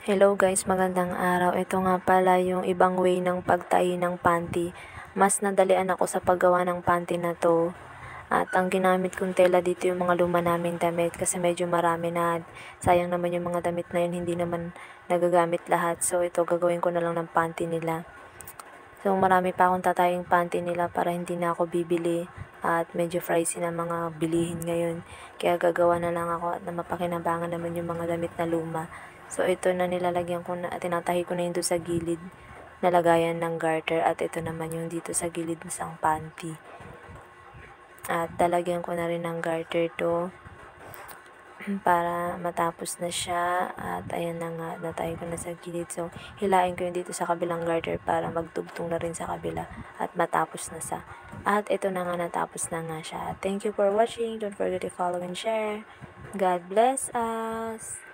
Hello guys, magandang araw. Ito nga pala yung ibang way ng pagtahi ng panty. Mas nadalian ako sa paggawa ng panty na to. At ang ginamit kong tela dito yung mga luma naming damit kasi medyo marami na. Sayang naman yung mga damit na yun, hindi naman nagagamit lahat. So ito gagawin ko na lang ng panty nila. So marami pa akong tataying panty nila para hindi na ako bibili. At medyo pricey na mga bilihin ngayon. Kaya gagawa na lang ako at na mapakinabangan naman yung mga damit na luma. So ito na nilalagyan ko na, tinatahi ko na yun doon sa gilid na lagayan ng garter. At ito naman yung dito sa gilid ng panty. At talagyan ko na rin ng garter to para matapos na siya. At ayan na nga, natay ko na sa gilid. So hilain ko yun dito sa kabilang garter para magtugtong na rin sa kabila at matapos na sa. At ito na nga, natapos na nga siya. Thank you for watching. Don't forget to follow and share. God bless us.